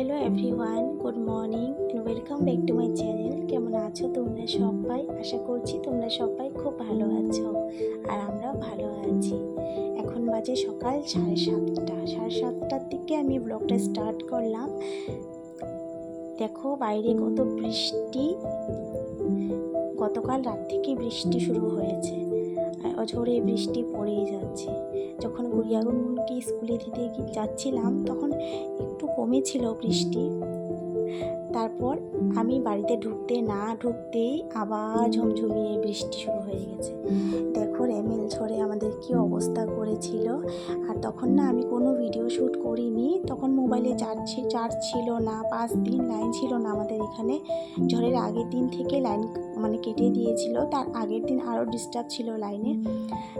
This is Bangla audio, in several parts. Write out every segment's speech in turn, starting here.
Hello everyone, good morning and welcome back to my channel. কেমন আছো তোমরা সবাই? আশা করছি তোমরা সবাই খুব ভালো আছো আর আমরাও ভালো আছি। এখন বাজে সকাল 7:30। 7:30টার দিকে আমি ব্লগটা স্টার্ট করলাম। দেখো বাইরে কত বৃষ্টি, গতকাল রাত থেকে বৃষ্টি শুরু হয়েছে, অঝোরে বৃষ্টি পড়েই যাচ্ছে। যখন গুড়িয়াগুনকে স্কুলে দিতে যাচ্ছিলাম তখন একটু কমেছিল বৃষ্টি, তারপর আমি বাড়িতে ঢুকতেই আবার ঝমঝমিয়ে বৃষ্টি শুরু হয়ে গেছে। দেখো রেমেল ঝড়ে আমাদের কি অবস্থা করেছিল। আর তখন না আমি কোনো ভিডিও শ্যুট করিনি, তখন মোবাইলে চার্জ ছিল না, 5 দিন লাইন ছিল না আমাদের এখানে। ঝড়ের আগের দিন থেকে লাইন কেটে দিয়েছিল, তার আগের দিন আরও ডিস্টার্ব ছিল লাইনে।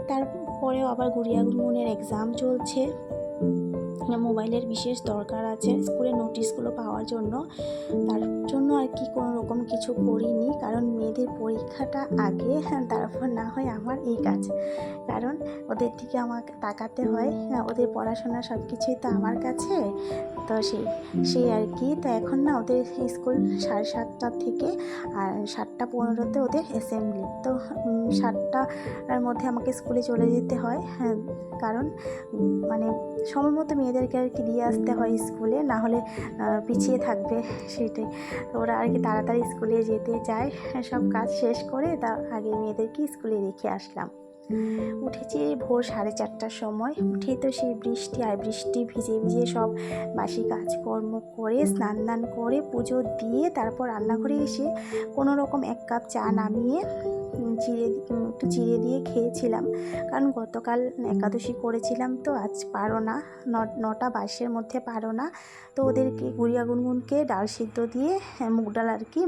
তারপরেও আবার গুড়িয়াগুনের এক্সাম চলছে, মোবাইলের বিশেষ দরকার আছে স্কুলের নোটিশগুলো পাওয়ার জন্য। তার জন্য আর কি কোনো রকম কিছু করিনি, কারণ মেয়েদের পরীক্ষাটা আগে, তারপর না হয় আমার এই কাজ। কারণ ওদের দিকে আমাকে তাকাতে হয়, ওদের পড়াশোনা সব কিছুই তো আমার কাছে। তো সেই আর কি। তো এখন না ওদের স্কুল 7:30 থেকে আর 7:15 ওদের অ্যাসেম্বলি। তো 7টার মধ্যে আমাকে স্কুলে চলে যেতে হয়, কারণ সময় মতো মেয়েদেরকে আর কি দিয়ে আসতে হয় স্কুলে, না হলে পিছিয়ে থাকবে, সেটাই। তো ওরা আর কি তাড়াতাড়ি স্কুলে যেতে চায়, সব কাজ শেষ করে তার আগে মেয়েদেরকে স্কুলে রেখে আসলাম। উঠেছি ভোর 4:30টার সময়। উঠেই তো সেই বৃষ্টি ভিজে ভিজে সব বাসি কাজকর্ম করে স্নান করে পুজো দিয়ে তারপর রান্নাঘরে এসে কোনো রকম 1 কাপ চা নামিয়ে একটু চিড়ে দিয়ে খেয়েছিলাম, কারণ গতকাল একাদশী করেছিলাম, তো আজ পারো না, 9:22-এর মধ্যে পারো না। তো ওদেরকে গুড়িয়াগুনকে ডাল সিদ্ধ দিয়ে,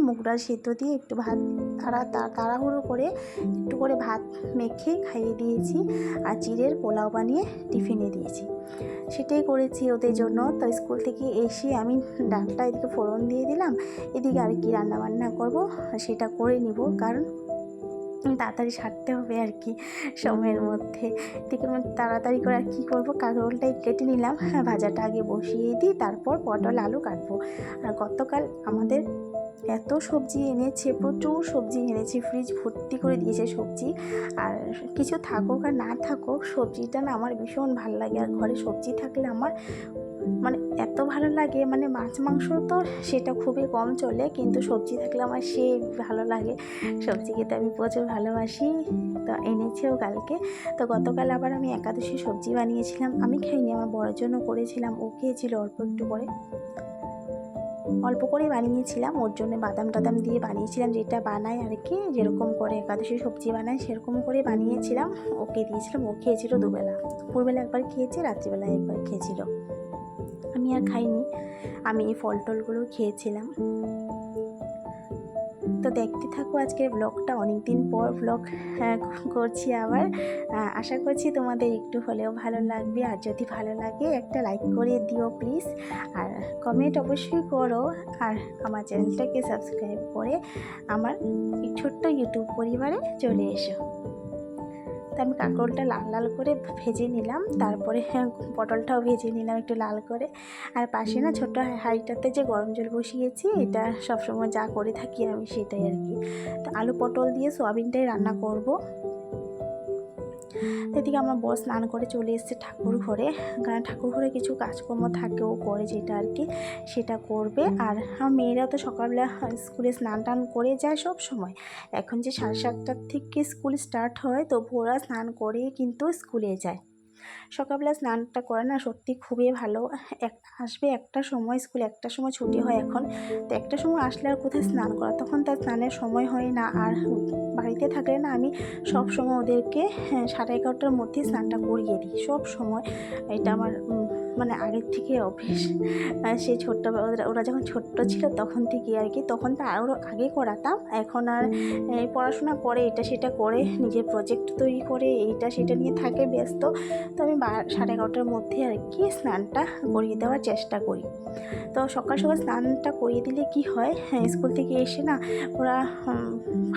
মুগ ডাল সিদ্ধ দিয়ে একটু ভাত তাড়াহুড়ো করে একটু করে ভাত মেখে খাইয়ে দিয়েছি, আর চিড়ের পোলাও বানিয়ে টিফিনে দিয়েছি। সেটাই করেছি ওদের জন্য। তো স্কুল থেকে এসে আমি ডালটা এদিকে ফোড়ন দিয়ে দিলাম, এদিকে আর কি রান্নাবান্না করব সেটা করে নিব, কারণ তাড়াতাড়ি সারতে হবে আর কি সময়ের মধ্যে। ঠিক তাড়াতাড়ি করে আর কী করবো, কাঁকরোলটাই কেটে নিলাম, ভাজাটা আগে বসিয়ে দিই, তারপর পটল আলু কাটবো। আর গতকাল আমাদের এত সবজি এনেছে, প্রচুর সবজি এনেছে, ফ্রিজ ভর্তি করে দিয়েছে সবজি। আর কিছু থাকুক আর না থাকুক, সবজিটা না আমার ভীষণ ভালো লাগে। আর ঘরে সবজি থাকলে আমার এত ভালো লাগে, মাছ মাংস তো সেটা খুবই কম চলে, কিন্তু সবজি থাকলে আমার সেই ভালো লাগে। সবজি খেতে আমি প্রচুর ভালোবাসি। তো এনেছেও কালকে। তো গতকাল আবার আমি একাদশী সবজি বানিয়েছিলাম, আমি খাইনি, আমার বড়ের জন্য করেছিলাম, ও খেয়েছিল অল্প করে বানিয়েছিলাম, ওর জন্য বাদাম টাদাম দিয়ে বানিয়েছিলাম, যেটা বানাই আর কি, যেরকম করে একাদশী সবজি বানাই সেরকম করে বানিয়েছিলাম, ওকে দিয়েছিলাম, ও খেয়েছিল দুবেলা। দুপুরবেলা একবার খেয়েছে, রাত্রিবেলায় একবার খেয়েছিল, আমি আর খাইনি। আমি এই ফল টলগুলো খেয়েছিলাম। তো দেখতে থাকো আজকের ব্লগটা, অনেকদিন পর ব্লগ করছি আবার। আশা করছি তোমাদের একটু হলেও ভালো লাগবে, আর যদি ভালো লাগে একটা লাইক করে দিও প্লিজ, আর কমেন্ট অবশ্যই করো, আর আমার চ্যানেলটাকে সাবস্ক্রাইব করে আমার এই ছোট্ট ইউটিউব পরিবারে চলে এসো। তো আমি কাঁকরোলটা লাল লাল করে ভেজে নিলাম, তারপরে পটলটাও ভেজে নিলাম একটু লাল করে। আর পাশে না ছোটো হাঁড়িটাতে যে গরম জল বসিয়েছি, এটা সবসময় যা করে থাকি আমি সেটাই আর কি। তো আলু পটল দিয়ে সোয়াবিনটাই রান্না করব। এদিকে আমার বর স্নান করে চলে এসেছে ঠাকুর ঘরে, কারণ ঠাকুর ঘরে কিছু কাজকর্ম থাকে ও করে, যেটা আর কি সেটা করবে। আর আমার মেয়েরা তো সকালবেলা স্কুলে স্নান টান করে যায় সব সময়। এখন যে 7:30টার থেকে স্কুল স্টার্ট হয়, তো ওরা স্নান করে কিন্তু স্কুলে যায়। সকালবেলা স্নানটা করে না সত্যি খুবই ভালো। আসবে 1টার সময়, স্কুল 1টার সময় ছুটি হয় এখন, তো 1টার সময় আসলে আর কোথায় স্নান করা, তখন তার স্নানের সময় হয় না। আর বাড়িতে থাকলে না আমি সব সময় ওদেরকে 11:30টার মধ্যে স্নানটা করিয়ে দিই সব সময়। এটা আমার আগের থেকে অভ্যেস। সেই ওরা যখন ছোট্ট ছিল তখন থেকে আর কি, তখন তো আরও আগে করাতাম। এখন আর পড়াশোনা করে, এটা সেটা করে, নিজের প্রজেক্ট তৈরি করে, এইটা সেটা নিয়ে থাকে ব্যস্ত। তো আমি 11:30টার মধ্যে আর কি স্নানটা করিয়ে দেওয়ার চেষ্টা করি। তো সকাল সকাল স্নানটা করিয়ে দিলে কি হয়, স্কুল থেকে এসে না ওরা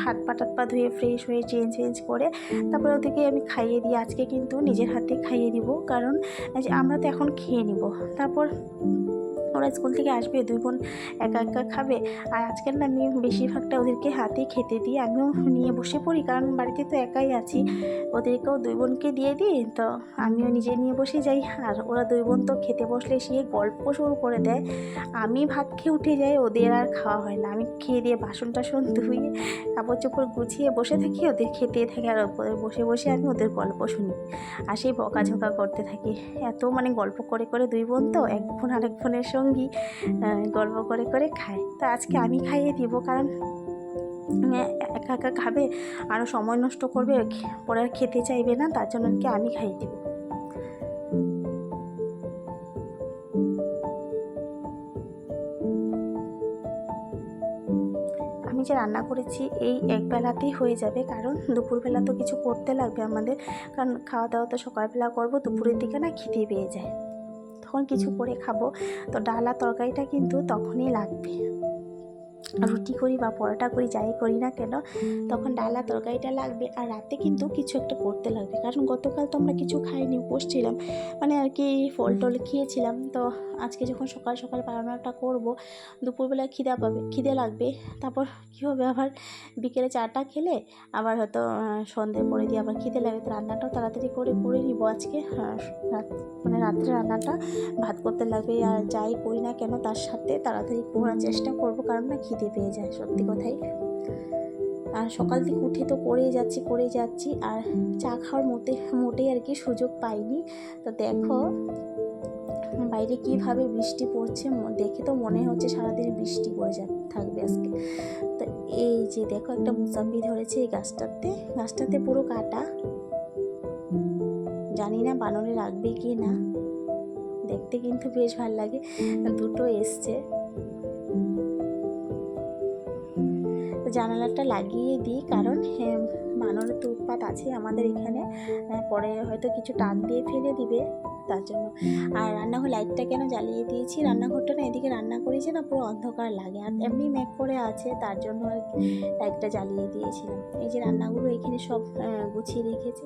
হাত পা ধুয়ে ফ্রেশ হয়ে চেঞ্জ করে তারপরে ওদেরকে আমি খাইয়ে দিই। আজকে কিন্তু নিজের হাতে খাইয়ে দিব, কারণ আমরা তো এখন খেয়ে নিব, তারপর ওরা স্কুল থেকে আসবে, 2 বোন একা একা খাবে। আর আজকাল না আমি বেশিরভাগটা ওদেরকে হাতে খেতে দিই, আমিও নিয়ে বসে পড়ি, কারণ বাড়িতে তো একাই আছি। ওদেরকেও 2 বোনকে দিয়ে দিই, তো আমিও নিজে নিয়ে বসে যাই। আর ওরা 2 বোন তো খেতে বসলে সে গল্প শুরু করে দেয়। আমি ভাত খেয়ে উঠে যাই, ওদের আর খাওয়া হয় না। আমি খেয়ে দিয়ে বাসন টাসন ধুয়ে কাপড় চোপড় গুছিয়ে বসে থাকি, ওদের খেতে থাকে। আর বসে বসে আমি ওদের গল্প শুনি আর সেই বকাঝকা করতে থাকি। এত মানে গল্প করে করে 2 বোন তো, এক বোন আরেক বোনের সঙ্গী গল্প করে করে খায়। তো আজকে আমি খাইয়ে দিব, কারণ একা একা খাবে, আরও সময় নষ্ট করবে, পরে আর খেতে চাইবে না, তার জন্য আর কি আমি খাইয়ে দিব। আমি যে রান্না করেছি এই একবেলাতেই হয়ে যাবে, কারণ দুপুরবেলা তো কিছু করতে লাগবে আমাদের, কারণ খাওয়া দাওয়া তো সকালবেলা করবো, দুপুরের দিকে না খিদে পেয়ে যায়, তখন কিছু করে খাবো। তো ডাল আর তরকারিটা কিন্তু তখনই লাগবে। রুটি করি বা পরোটা করি, যাই করি না কেন, তখন ডাল আর তরকারিটা লাগবে। আর রাতে কিন্তু কিছু একটা করতে লাগবে, কারণ গতকাল তো আমরা কিছু খাইনি, উপোস ছিলাম, মানে আর কি ফল টল খেয়েছিলাম। তো আজকে যখন সকাল সকাল রান্নাটা করব, দুপুরবেলায় খিদে লাগবে। তারপর কী হবে, আবার বিকেলে চাটা খেলে আবার হয়তো সন্ধে পরে দিয়ে আবার খিদে লাগবে। তো রান্নাটাও তাড়াতাড়ি করে নিব আজকে। মানে রাত্রে রান্নাটা ভাত করতে লাগবে। আর যাই করি না কেন তার সাথে তাড়াতাড়ি করার চেষ্টা করব, কারণ না খিদে পেয়ে যায় সত্যি কথাই। আর সকাল থেকে উঠে তো করেই যাচ্ছি আর চা খাওয়ার মোটেই আর কি সুযোগ পাইনি। তো দেখো বাইরে কিভাবে বৃষ্টি পড়ছে, দেখে তো মনে হচ্ছে সারাদিন বৃষ্টি পড়ে থাকবে আজকে। তো এই যে দেখো একটা মুসাম্বি ধরেছে এই গাছটাতে পুরো কাটা, জানি না বানরে রাখবে কি না। দেখতে কিন্তু বেশ ভালো লাগে, দুটো এসছে। জানালাটা লাগিয়ে দিই, কারণ বানরের তো উৎপাত আছে আমাদের এখানে, পরে হয়তো কিছু টাক দিয়ে ফেলে দিবে, তার জন্য। আর রান্নাঘর লাইটটা কেন জ্বালিয়ে দিয়েছি, রান্নাঘরটা না এদিকে রান্না করেছি না, পুরো অন্ধকার লাগে, আর এমনি মেঘ করে আছে, তার জন্য আর লাইটটা জ্বালিয়ে দিয়েছিলাম। এই যে রান্নাগুলো এখানে সব গুছিয়ে রেখেছি।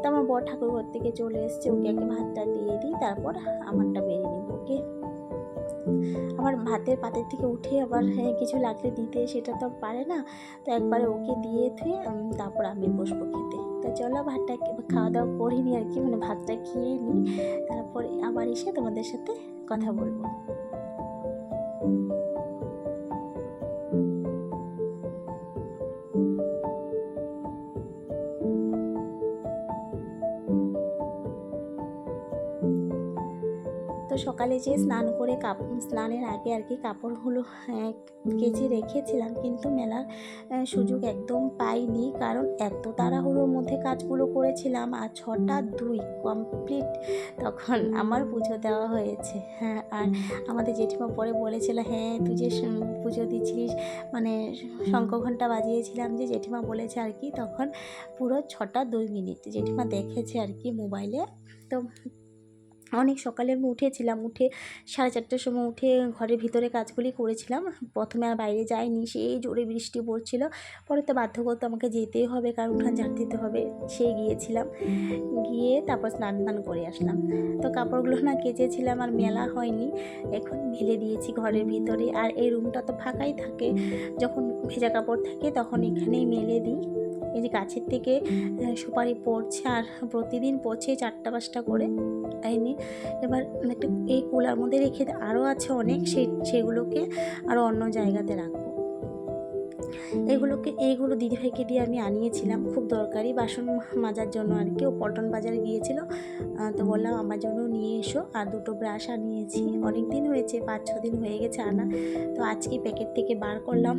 তো আমার বর ঠাকুরঘর থেকে চলে এসছে, ওকে আগে ভাতটা দিয়ে দিই, তারপর আমারটা বেরিয়ে নিব। ওকে আবার ভাতের পাতের থেকে উঠে আবার কিছু লাগলে দিতে, সেটা তো পারে না। তো একবারে ওকে দিয়ে থুয়ে তারপর আমি বসবো খেতে। তো চলো ভাতটা খাওয়া দাওয়া করিনি আর কি, মানে ভাতটা খেয়ে নিই, তারপরে আবার এসে তোমাদের সাথে কথা বলবো। তো সকালে যে স্নান করে স্নানের আগে আর কি কাপড়গুলো কেচে রেখেছিলাম, কিন্তু মেলার সুযোগ একদম পাইনি, কারণ এত তাড়াহুড়োর মধ্যে কাজগুলো করেছিলাম। আর 6টা 2 কমপ্লিট তখন আমার পুজো দেওয়া হয়েছে। হ্যাঁ, আর আমাদের জেঠিমা পরে বলেছিল, হ্যাঁ তুই যে পুজো দিচ্ছিলিস, মানে শঙ্খ ঘণ্টা বাজিয়েছিলাম যে, জেঠিমা বলেছে আর কি, তখন পুরো 6টা 2 মিনিট জেঠিমা দেখেছে আর কি মোবাইলে। তো অনেক সকালে আমি উঠেছিলাম, উঠে 4:30টার সময় উঠে ঘরের ভিতরে কাজগুলি করেছিলাম। প্রথমে আর বাইরে যাইনি, সেই জোরে বৃষ্টি পড়ছিল, পরে তো বাধ্য করতে আমাকে যেতেই হবে, কারণ উঠান ঝাড় দিতে হবে। সেই গিয়েছিলাম, গিয়ে তারপর স্নান করে আসলাম। তো কাপড়গুলো না কেচেছিলাম আর মেলা হয়নি, এখন মেলে দিয়েছি ঘরের ভিতরে। আর এই রুমটা তো ফাঁকাই থাকে, যখন ভেজা কাপড় থাকে তখন এখানেই মেলে দিই। এই যে গাছের থেকে সুপারি পড়ছে, আর প্রতিদিন পড়ছে 4টা-5টা করে। তাইনি এবার একটা এই কুলার মধ্যে রেখে আরও আছে অনেক, সেগুলোকে আরও অন্য জায়গাতে রাখবো। এইগুলো দিদিভাইকে দিয়ে আমি আনিয়েছিলাম, খুব দরকারি বাসন মাজার জন্য আর কি। ও পল্টন বাজারে গিয়েছিল, তো বললাম আমার জন্য নিয়ে এসো। আর 2টো ব্রাশ আনিয়েছি, অনেক দিন হয়েছে, 5-6 দিন হয়ে গেছে আনা। তো আজকে প্যাকেট থেকে বার করলাম।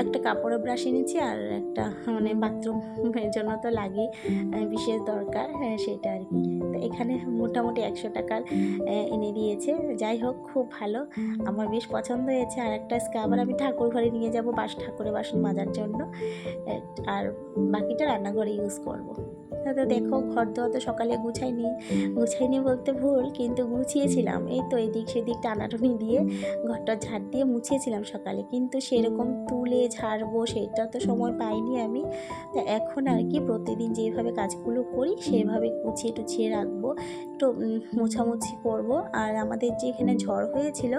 একটা কাপড়ের ব্রাশ এনেছি, আর একটা মানে বাথরুমের জন্য তো লাগে, বিশেষ দরকার, সেটা আর কি। তো এখানে মোটামুটি 100 টাকার এনে দিয়েছে। যাই হোক, খুব ভালো, আমার বেশ পছন্দ হয়েছে। আর একটা স্ক্রাবার আমি ঠাকুর ঘরে নিয়ে যাব ঠাকুরের বাসন মাজার জন্য, আর বাকিটা রান্নাঘরে ইউজ করব। তো দেখো ঘর দোয়া তো সকালে গুছাইনি বলতে ভুল, কিন্তু গুছিয়েছিলাম। এই তো এদিক সেদিক টানাটানি দিয়ে ঘরটা ঝাড় দিয়ে মুছিয়েছিলাম সকালে, কিন্তু সেরকম তুলে ঝাড়বো সেটা তো সময় পাইনি আমি। তো এখন আর কি প্রতিদিন যেভাবে কাজগুলো করি সেভাবে গুছিয়ে টুছিয়ে রাখবো, একটু মোছামুছি করবো। আর আমাদের যে এখানে ঝড় হয়েছিল,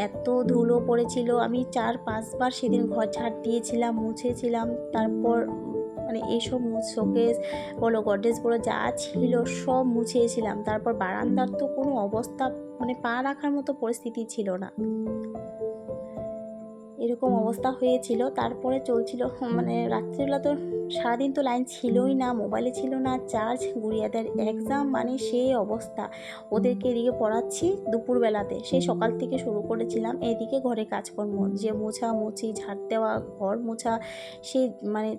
এত ধুলো পড়েছিল, আমি 4-5 বার সেদিন ঘর ঝাড় দিয়েছিলাম, মুছেছিলাম। তারপর মানে এইসব শোকেস বলো, গডরেজ বলো, যা ছিল সব মুছিয়েছিলাম। তারপর বারান্দার তো কোনো অবস্থা, মানে পা রাখার মতো পরিস্থিতি ছিল না, এরকম অবস্থা হয়েছিল। তারপরে চলছিল, মানে রাত্রিবেলা তো সারাদিন তো লাইন ছিলই না, মোবাইলে ছিল না চার্জ। গুড়িয়াদের এক্সাম, মানে সেই অবস্থা। ওদেরকে এদিকে পড়াচ্ছি দুপুরবেলাতে, সেই সকাল থেকে শুরু করেছিলাম। এদিকে ঘরে কাজকর্ম, যে মোছামুছি, ঝাড় দেওয়া, ঘর মোছা, সেই মানে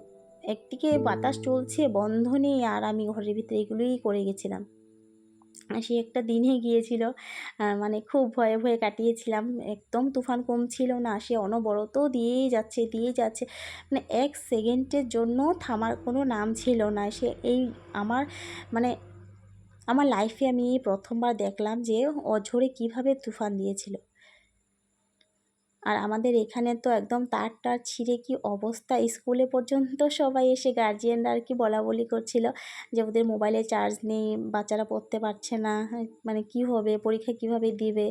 একদিকে বাতাস চলছে, বন্ধ নেই, আর আমি ঘরের ভিতরে এগুলোই করে গেছিলাম। সে একটা দিনে গিয়েছিল, মানে খুব ভয়ে ভয়ে কাটিয়েছিলাম। একদম তুফান কমছিল না, সে অনবরত দিয়েই যাচ্ছে, মানে 1 সেকেন্ডের জন্য থামার কোনো নাম ছিল না। সে এই আমার মানে আমার লাইফে আমি এই প্রথমবার দেখলাম যে অঝোরে কিভাবে তুফান দিয়েছিল। আর আমাদের এখানে তো একদম তার ছিঁড়ে কি অবস্থা, স্কুলে পর্যন্ত সবাই এসে গার্জিয়ানরা আর কি বলা বলি করছিল যে ওদের মোবাইলে চার্জ নেই, বাচ্চারা পড়তে পারছে না, মানে কি হবে, পরীক্ষা কিভাবে দিবে।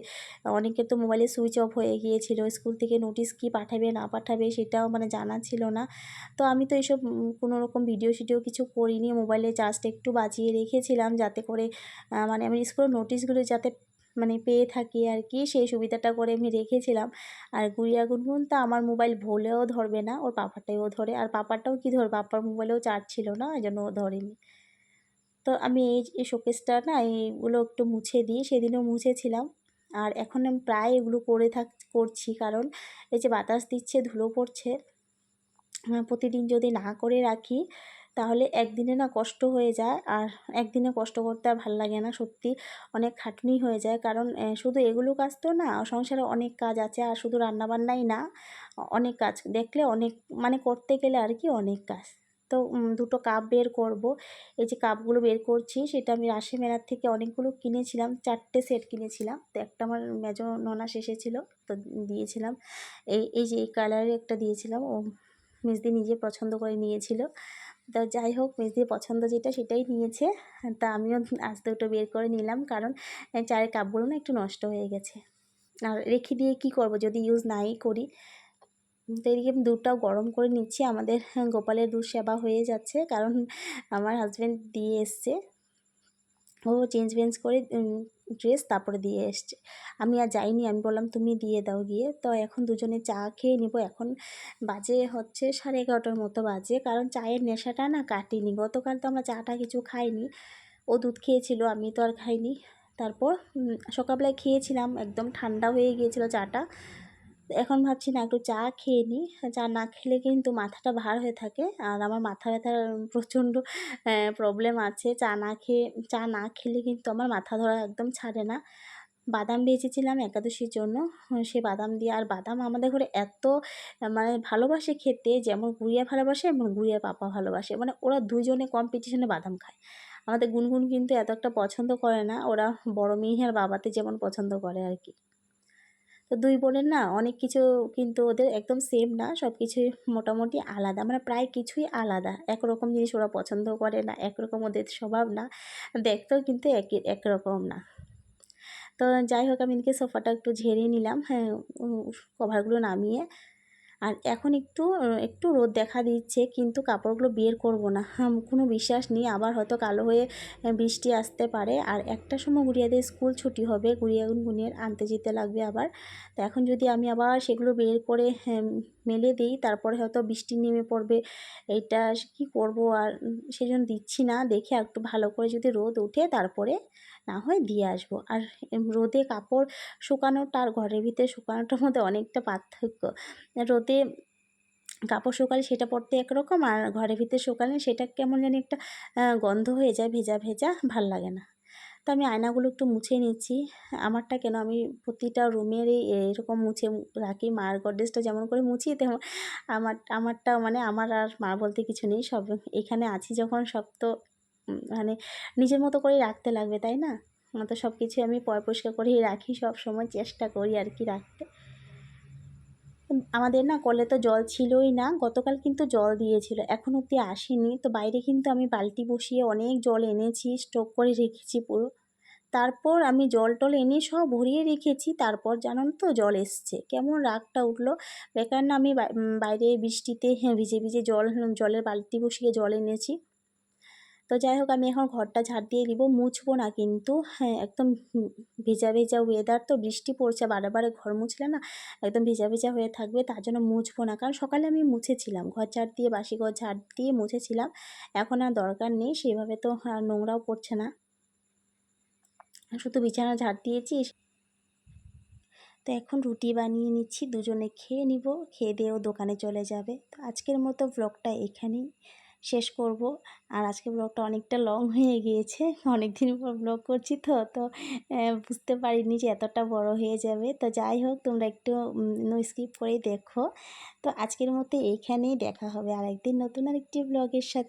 অনেকে তো মোবাইলে সুইচ অফ হয়ে গিয়েছিল, স্কুল থেকে নোটিশ কি পাঠাবে না পাঠাবে সেটাও মানে জানা ছিল না। তো আমি তো এইসব কোনো রকম ভিডিও কিছু করিনি, মোবাইলে চার্জটা একটু বাঁচিয়ে রেখেছিলাম যাতে করে মানে আমি স্কুলের নোটিশগুলো যাতে মানে পেয়ে থাকি আর কি, সেই সুবিধাটা করে আমি রেখেছিলাম। আর গুড়িয়া গুনগুন তো আমার মোবাইল ভুলেও ধরবে না, ওর পাপারটাও ধরে। আর পাপারটাও কি ধরবে, পাপার মোবাইলেও চার্জ ছিল না, এই জন্য ও ধরেনি। তো আমি এই শোকেসটা না এইগুলো একটু মুছে দিই, সেদিনও মুছেছিলাম। আর এখন আমি প্রায় এগুলো করছি, কারণ এই যে বাতাস দিচ্ছে, ধুলো পড়ছে, প্রতিদিন যদি না করে রাখি তাহলে একদিনে না কষ্ট হয়ে যায়। আর একদিনে কষ্ট করতে আর ভালো লাগে না, সত্যি অনেক খাটনি হয়ে যায়। কারণ শুধু এগুলো কাজ তো না, সংসারে অনেক কাজ আছে, আর শুধু রান্নাবান্নাই না, অনেক কাজ দেখলে অনেক, মানে করতে গেলে আর কি অনেক কাজ। তো দুটো কাপ বের করব, এই যে কাপগুলো বের করছি সেটা আমি রাশি মেলার থেকে অনেকগুলো কিনেছিলাম, 4টে সেট কিনেছিলাম। তো একটা আমার মেজো ননাস এসেছিলো, তো দিয়েছিলাম। এই যে এই কালারের একটা দিয়েছিলাম, ও মেজদি নিজে পছন্দ করে নিয়েছিল। তা যাই হোক, মেজদির পছন্দ যেটা সেটাই নিয়েছে। তা আমিও আজ দুটো বের করে নিলাম, কারণ চায়ের কাপগুলো না একটু নষ্ট হয়ে গেছে, আর রেখে দিয়ে কি করব যদি ইউজ নাই করি। তো এদিকে আমি দুধটাও গরম করে নিচ্ছি, আমাদের গোপালের দুধ সেবা হয়ে যাচ্ছে, কারণ আমার হাজব্যান্ড দিয়ে এসছে, ও চেঞ্জ করে ড্রেস তারপরে দিয়ে এসছে। আমি আর যাইনি, আমি বললাম তুমি দিয়ে দাও গিয়ে। তো এখন দুজনে চা খেয়ে নিব। এখন বাজে হচ্ছে 11:30টার মতো বাজে, কারণ চায়ের নেশাটা না কাটিনি। গতকাল তো আমরা চাটা কিছু খাইনি, ও দুধ খেয়েছিল, আমি তো আর খাইনি। তারপর সকালবেলায় খেয়েছিলাম, একদম ঠান্ডা হয়ে গিয়েছিল চাটা। এখন ভাবছি না একটু চা খেয়ে নিই, চা না খেলে কিন্তু মাথাটা ভার হয়ে থাকে, আর আমার মাথা ব্যথার প্রচণ্ড প্রবলেম আছে। চা না খেলে কিন্তু আমার মাথা ধরা একদম ছাড়ে না। বাদাম ভেজেছিলাম একাদশীর জন্য, সে বাদাম দিয়ে, আর বাদাম আমাদের ঘরে এত মানে ভালোবাসে খেতে, যেমন গুড়িয়া ভালোবাসে এবং গুড়িয়ার পাপা ভালোবাসে, মানে ওরা দুজনে কম্পিটিশনে বাদাম খায়। আমাদের গুনগুন কিন্তু এত একটা পছন্দ করে না, ওরা বড় মেয়ে আর বাবাতে যেমন পছন্দ করে আর কি। তো দুই বোনের না অনেক কিছু, কিন্তু ওদের একদম সেম না, সব কিছুই মোটামুটি আলাদা, মানে প্রায় কিছুই আলাদা। একরকম জিনিস ওরা পছন্দ করে না, একরকম ওদের স্বভাব না, দেখতেও কিন্তু একরকম না। তো যাই হোক, আমি এদিকে সোফাটা একটু ঝেড়ে নিলাম, হ্যাঁ, কভারগুলো নামিয়ে। আর এখন একটু রোদ দেখা দিচ্ছে, কিন্তু কাপড়গুলো বের করব না, কোনো বিশ্বাস নেই, আবার হয়তো কালো হয়ে বৃষ্টি আসতে পারে। আর একটা সময় গুড়িয়াদের স্কুল ছুটি হবে, গুড়িয়ার আনতে যেতে লাগবে আবার। তো এখন যদি আমি আবার সেগুলো বের করে মেলে দিই, তারপরে হয়তো বৃষ্টি নেমে পড়বে, এইটা কি করব। আর সেজন্য দিচ্ছি না, দেখে একটু ভালো করে যদি রোদ ওঠে তারপরে না হয় দিয়ে আসবো। আর রোদে কাপড় শুকানোটা আর ঘরের ভিতরে শুকানোটার মধ্যে অনেকটা পার্থক্য। রোদে কাপড় শুকালে সেটা পরতে একরকম, আর ঘরের ভিতরে শুকালে সেটা কেমন জানি একটা গন্ধ হয়ে যায়, ভেজা ভেজা, ভাল লাগে না। তো আমি আয়নাগুলো একটু মুছে নিচ্ছি। আমারটা কেন, আমি প্রতিটা রুমেরই এরকম মুছে রাখি, মার গডরেজটা যেমন করে মুছি তেমন আমারটা, মানে আমার আর মা বলতে কিছু নেই, সব এখানে আছি যখন সব তো মানে নিজের মতো করেই রাখতে লাগবে, তাই না? তো সব কিছু আমি পরিষ্কার করেই রাখি, সব সময় চেষ্টা করি আর কি রাখতে। আমাদের না কলে তো জল ছিলই না, গতকাল কিন্তু জল দিয়েছিল, এখন অবধি আসেনি। তো বাইরে কিন্তু আমি বালতি বসিয়ে অনেক জল এনেছি, স্টক করে রেখেছি পুরো। তারপর আমি জল টল এনে সব ভরিয়ে রেখেছি, তারপর জানেন তো জল এসছে। কেমন রাগটা উঠলো, বেকার না আমি বাইরে বৃষ্টিতে ভিজে ভিজে জলের বালতি বসিয়ে জল এনেছি। তো যাই হোক, আমি এখন ঘরটা ঝাড় দিয়ে দিব, মুছবো না কিন্তু। হ্যাঁ, একদম ভেজা ভেজা ওয়েদার, তো বৃষ্টি পড়ছে, বারে বারে ঘর মুছলে না একদম ভেজা ভেজা হয়ে থাকবে, তার জন্য মুছবো না। কারণ সকালে আমি মুছেছিলাম, ঘর ঝাড় দিয়ে, বাসি ঘর ঝাড় দিয়ে মুছেছিলাম। এখন আর দরকার নেই, সেভাবে তো আর নোংরাও পড়ছে না, শুধু বিছানা ঝাড় দিয়েছি। তো এখন রুটি বানিয়ে নিচ্ছি, দুজনে খেয়ে নিব, খেয়ে দিয়েও দোকানে চলে যাবে। তো আজকের মতো ব্লগটা এখানেই শেষ করব। আর আজকের ব্লগটা অনেকটা লং হয়ে গিয়েছে, অনেক দিন পর ব্লগ করছি, তো বুঝতে পারিনি যে এতটা বড় হয়ে যাবে। তো যাই হোক, তোমরা একটু নো স্কিপ করে দেখো। তো আজকের মতো এইখানেই, দেখা হবে আরেকদিন নতুন আরেকটি ব্লগের সাথে।